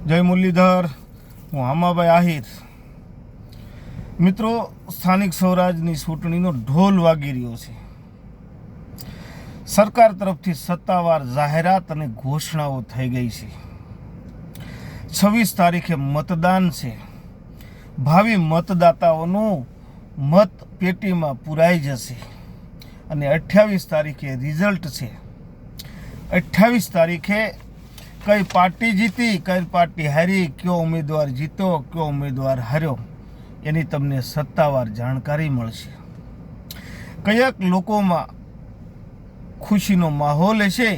જય મુરલીધર, હું હામાભાઈ આહિર. મિત્રો, સ્થાનિક સ્વરાજની ચૂંટણીનો ઢોલ વાગી રહ્યો છે. સરકાર તરફથી સત્તાવાર જાહેરાત અને ઘોષણાઓ થઈ ગઈ છે. 26 તારીખે મતદાન છે. ભાવિ મતદાતાઓનું મત પેટીમાં પુરાઈ જશે અને 28 તારીખે રિઝલ્ટ છે. 28 તારીખે કઈ પાર્ટી જીતી, કઈ પાર્ટી હારી, કયો ઉમેદવાર જીત્યો, કયો ઉમેદવાર હાર્યો, એની તમને સત્તાવાર જાણકારી મળશે. કયાક લોકોમાં ખુશીનો માહોલ હશે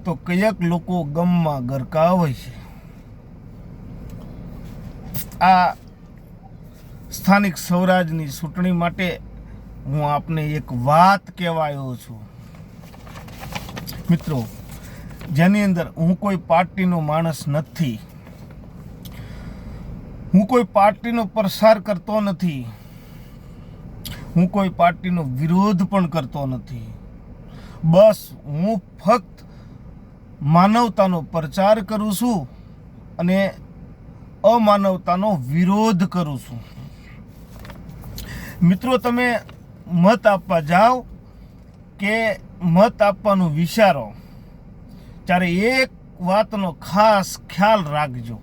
તો કયાક લોકો ગમમાં ગરકાવ હશે. આ સ્થાનિક સ્વરાજની ચૂંટણી માટે હું આપને એક વાત કહેવા આવ્યો છું. મિત્રો, જેની અંદર હું કોઈ પાર્ટીનો માણસ નથી, હું કોઈ પાર્ટીનો પ્રસાર કરતો નથી, હું કોઈ પાર્ટીનો વિરોધ પણ કરતો નથી. બસ હું ફક્ત માનવતાનો પ્રચાર કરું છું અને અમાનવતાનો વિરોધ કરું છું. મિત્રો, તમે મત આપવા જાઓ કે મત આપવાનું વિચારો ત્યારે એક વાતનો ખાસ ખ્યાલ રાખજો.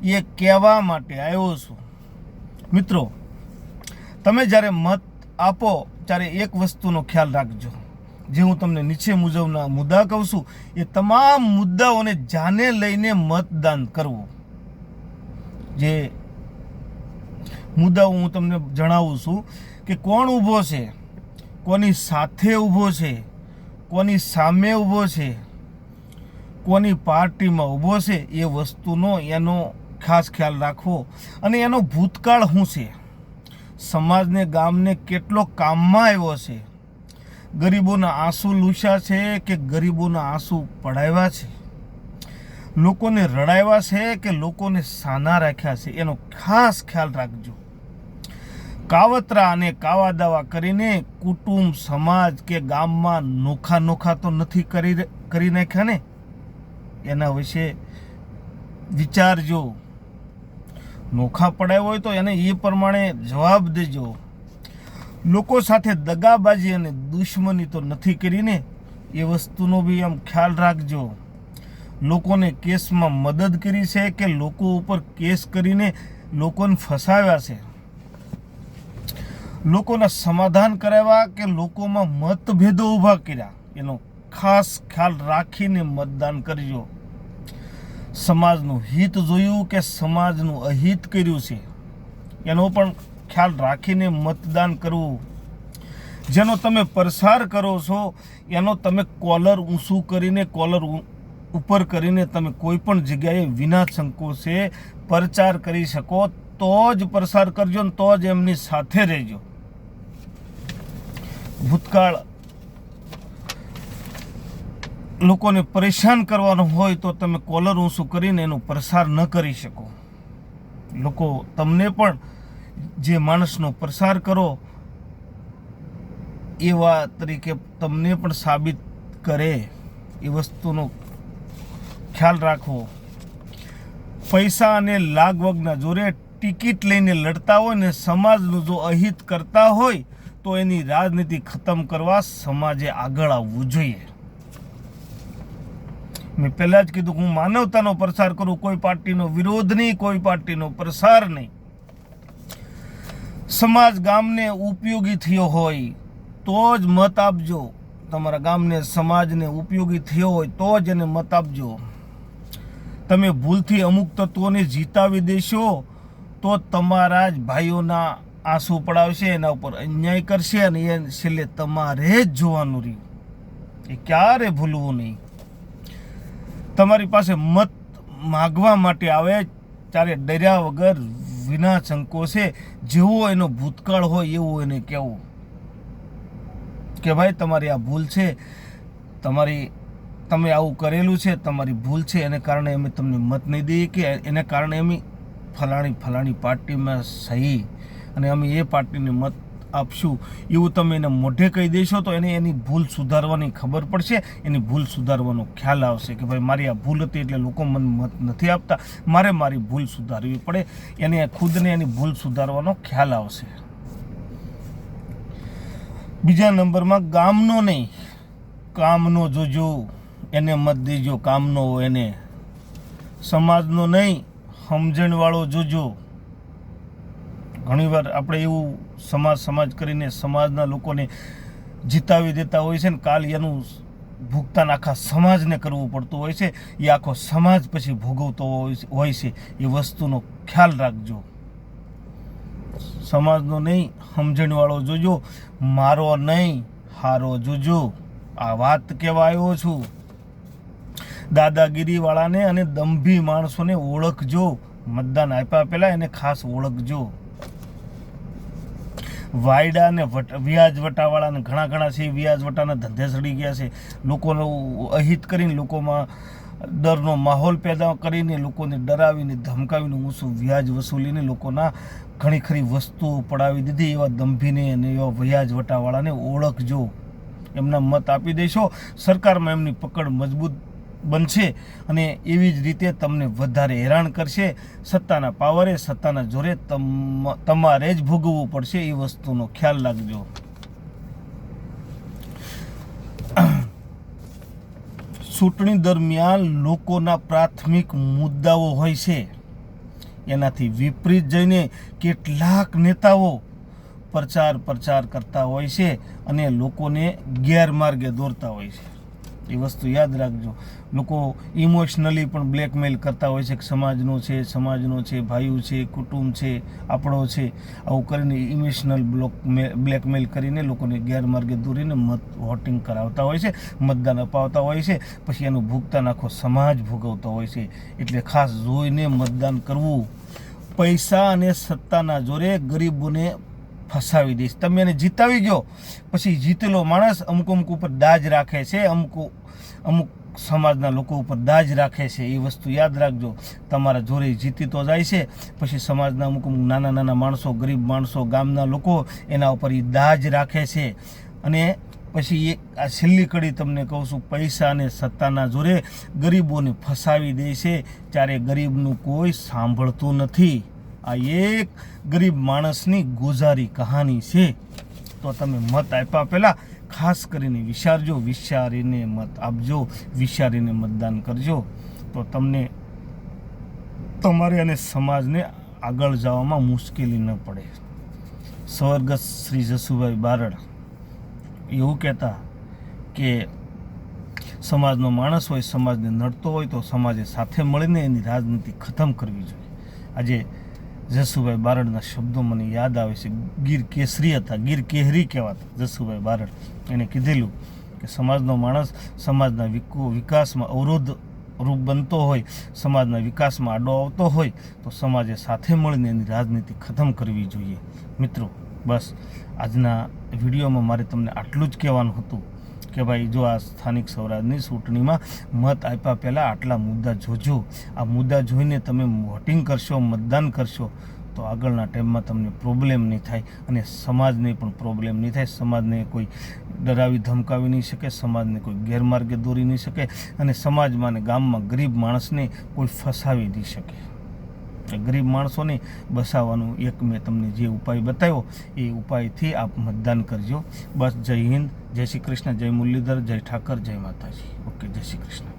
એ કહેવા માટે આવ્યો છું. મિત્રો, તમે જ્યારે મત આપો ત્યારે એક વસ્તુનો ખ્યાલ રાખજો. જે હું તમને નીચે મુજબના મુદ્દા કહું છું, એ તમામ મુદ્દાઓને જાને લઈને મતદાન કરવું. જે મુદ્દાઓ હું તમને જણાવું છું કે કોણ ઊભો છે, કોની સાથે ઊભો છે, કોની સામે ઊભો છે, કોની પાર્ટીમાં ઊભો છે, એ વસ્તુનો એનો ખાસ ખ્યાલ રાખવો. અને એનો ભૂતકાળ શું છે, સમાજને ગામને કેટલો કામમાં આવ્યો છે, ગરીબોના આંસુ લૂછ્યા છે કે ગરીબોના આંસુ પડાવ્યા છે, લોકોને રડાવ્યા છે કે લોકોને સાના રાખ્યા છે, એનો ખાસ ખ્યાલ રાખજો. કાવતરા અને કાવા દાવા કરીને કુટુંબ, સમાજ કે ગામમાં નોખા તો નથી કરી નાખ્યા ને, એના વિશે વિચારજો. નોખા પડાયો હોય તો એને એ પ્રમાણે જવાબ દેજો. લોકો સાથે દગાબાજી અને દુશ્મની તો નથી કરીને, એ વસ્તુનો બી આમ ખ્યાલ રાખજો. લોકોને કેસમાં મદદ કરી છે કે લોકો ઉપર કેસ કરીને લોકોને ફસાવ્યા છે, લોકોના સમાધાન કરાવ્યા કે લોકોમાં મતભેદો ઊભા કર્યા, એનો ખાસ ખ્યાલ રાખીને મતદાન કરજો. સમાજનું હિત જોયું કે સમાજનું અહિત કર્યું છે, એનો પણ ખ્યાલ રાખીને મતદાન કરવું. જેનો તમે પ્રસાર કરો છો એનો તમે કોલર ઊંચું કરીને, કોલર ઉપર કરીને તમે કોઈ પણ જગ્યાએ વિના સંકોચે પ્રચાર કરી શકો તો જ પ્રસાર કરજો ને તો જ એમની સાથે રહેજો. ભૂતકાળ લોકોને પરેશાન કરવાનો હોય તો તમે કોલર ઊંચું કરીને એનો પ્રસાર ન કરી શકો. લોકો તમને પણ જે માણસનો પ્રસાર કરો એવા તરીકે તમને પણ સાબિત કરે, એ વસ્તુનો ખ્યાલ રાખવો. પૈસા અને લાગવગના જોરે ટિકિટ લઈને લડતા હોય ને સમાજનું જો અહિત કરતા હોય તો એની રાજનીતિ ખતમ કરવા સમાજે આગળ આવવું જોઈએ. મેં પહેલા જ કીધું, હું માનવતાનો પ્રસાર કરું, કોઈ પાર્ટીનો વિરોધ નહીં, કોઈ પાર્ટીનો પ્રસાર નહીં. સમાજ ગામને ઉપયોગી થયો હોય તો જ મત આપજો. તમારા ગામને, સમાજને ઉપયોગી થયો હોય તો જ એને મત આપજો. તમે ભૂલથી અમુક તત્વોને જીતાવી દેશો તો તમારા જ ભાઈઓના આંસુ પડાવશે, એના ઉપર અન્યાય કરશે અને એ છેલ્લે તમારે જ જોવાનું રહ્યું. એ ક્યારે ભૂલવું નહીં. તમારી પાસે મત માગવા માટે આવે ત્યારે ડર્યા વગર વિના સંકોચે જેવો એનો ભૂતકાળ હોય એવું એને કહેવું કે ભાઈ તમારી આ ભૂલ છે, તમે આવું કરેલું છે, તમારી ભૂલ છે, એને કારણે અમે તમને મત નહીં દઈએ કે એને કારણે અમે ફલાણી પાર્ટીમાં સહી અને અમે એ પાર્ટીને મત આપશું એવું તમે એને મોઢે કહી દેશો તો એને એની ભૂલ સુધારવાની ખબર પડશે, એની ભૂલ સુધારવાનો ખ્યાલ આવશે કે ભાઈ મારી આ ભૂલ હતી એટલે લોકો મને મત નથી આપતા, મારે મારી ભૂલ સુધારવી પડે, એને ખુદને એની ભૂલ સુધારવાનો ખ્યાલ આવશે. બીજા નંબરમાં ગામનો નહીં, કામનો જોજો, એને મત દેજો, કામનો એને. સમાજનો નહીં, સમજણવાળો જોજો. ઘણીવાર આપણે એવું સમાજ કરીને સમાજના લોકોને જીતાવી દેતા હોય છે ને કાલ એનું ભુગતાન આખા સમાજને કરવું પડતું હોય છે, એ આખો સમાજ પછી ભોગવતો હોય છે. એ વસ્તુનો ખ્યાલ રાખજો. સમાજનો નહીં, સમજણવાળો જોજો, મારો નહીં હારો જોજો. આ વાત કહેવા આવ્યો છું. દાદાગીરીવાળાને અને દંભી માણસોને ઓળખજો. મતદાન આપ્યા પહેલાં એને ખાસ ઓળખજો. વાયડા ને વ્યાજ વટાવાળાને ઘણા છે, વ્યાજ વટાના ધંધે સડી ગયા છે. લોકોનું અહિત કરીને, લોકોમાં ડરનો માહોલ પેદા કરીને, લોકોને ડરાવીને ધમકાવીને ઊંચું વ્યાજ વસૂલીને લોકોના ઘણી ખરી વસ્તુઓ પડાવી દીધી. એવા દંભીને અને એવા વ્યાજ વટાવાળાને ઓળખજો. એમના મત આપી દેશો, સરકારમાં એમની પકડ મજબૂત બનશે અને એવી જ રીતે તમને વધારે હેરાન કરશે. સત્તાના પાવરે, સત્તાના જોરે તમારે જ ભોગવવું પડશે. એ વસ્તુનો ખ્યાલ રાખજો. ચૂંટણી દરમિયાન લોકોના પ્રાથમિક મુદ્દાઓ હોય છે, એનાથી વિપરીત જઈને કેટલાક નેતાઓ પ્રચાર કરતા હોય છે અને લોકોને ગેરમાર્ગે દોરતા હોય છે. એ વસ્તુ યાદ રાખજો. લોકો ઇમોશનલી પણ બ્લેકમેલ કરતા હોય છે કે સમાજનો છે, ભાઈઓ છે, કુટુંબ છે, આપણો છે. આવું કરીને ઇમોશનલ બ્લેકમેલ કરીને લોકોને ગેરમાર્ગે દોરીને વોટિંગ કરાવતા હોય છે, મતદાન અપાવતા હોય છે. પછી એનું ભુગતાન આખો સમાજ ભોગવતો હોય છે. એટલે ખાસ જોઈને મતદાન કરવું. પૈસા અને સત્તાના જોરે ગરીબોને ફસાવી દઈશ. તમે એને જીતાવી ગયો પછી જીતેલો માણસ અમુક ઉપર દાજ રાખે છે, અમુક સમાજના લોકો ઉપર દાજ રાખે છે. એ વસ્તુ યાદ રાખજો. તમારા જોરે જીતી તો જાય છે, પછી સમાજના અમુક નાના માણસો, ગરીબ માણસો, ગામના લોકો એના ઉપર એ દાજ રાખે છે. અને પછી આ છેલ્લી કડી તમને કહું છું, પૈસા અને સત્તાના જોરે ગરીબોને ફસાવી દે છે, ત્યારે ગરીબનું કોઈ સાંભળતું નથી. આ એક ગરીબ માણસની ગુજારી કહાની છે. તો તમે મત આપ્યા પહેલાં ખાસ કરીને વિચારજો, વિચારીને મત આપજો, વિચારીને મતદાન કરજો. તો તમને, તમારે અને સમાજને આગળ જવામાં મુશ્કેલી ન પડે. સ્વર્ગસ્થ શ્રી જસુભાઈ બારડ એવું કહેતા કે સમાજનો માણસ હોય, સમાજને નડતો હોય તો સમાજે સાથે મળીને એની રાજનીતિ ખતમ કરવી જોઈએ. આજે જસુભાઈ બારડના શબ્દો મને યાદ આવે છે. ગીર કેસરી હતા, ગીર કેહરી કહેવાતા જસુભાઈ બારડ. એને કીધેલું કે સમાજનો માણસ સમાજના વિકાસમાં અવરોધ રૂપ બનતો હોય, સમાજના વિકાસમાં આડો આવતો હોય તો સમાજે સાથે મળીને એની રાજનીતિ ખતમ કરવી જોઈએ. મિત્રો, બસ આજના વિડીયોમાં મારે તમને આટલું જ કહેવાનું હતું કે ભાઈ જો આ સ્થાનિક સ્વરાજની ચૂંટણીમાં મત આપ્યા પહેલાં આટલા મુદ્દા જોજો. આ મુદ્દા જોઈને તમે વોટિંગ કરશો, મતદાન કરશો તો આગળના ટાઈમમાં તમને પ્રોબ્લેમ નહીં થાય અને સમાજને પણ પ્રોબ્લેમ નહીં થાય. સમાજને કોઈ ડરાવી ધમકાવી નહીં શકે, સમાજને કોઈ ગેરમાર્ગે દોરી નહીં શકે અને સમાજમાં અને ગામમાં ગરીબ માણસને કોઈ ફસાવી નહીં શકે. ગરીબ માણસોને બસાવવાનું એક મેં તમને જે ઉપાય બતાવ્યો એ ઉપાયથી આપ મતદાન કરજો. બસ જય હિન્દ, જય શ્રી કૃષ્ણ, જય મુરલીધર, જય ઠાકર, જય માતાજી. ઓકે, જય શ્રી કૃષ્ણ.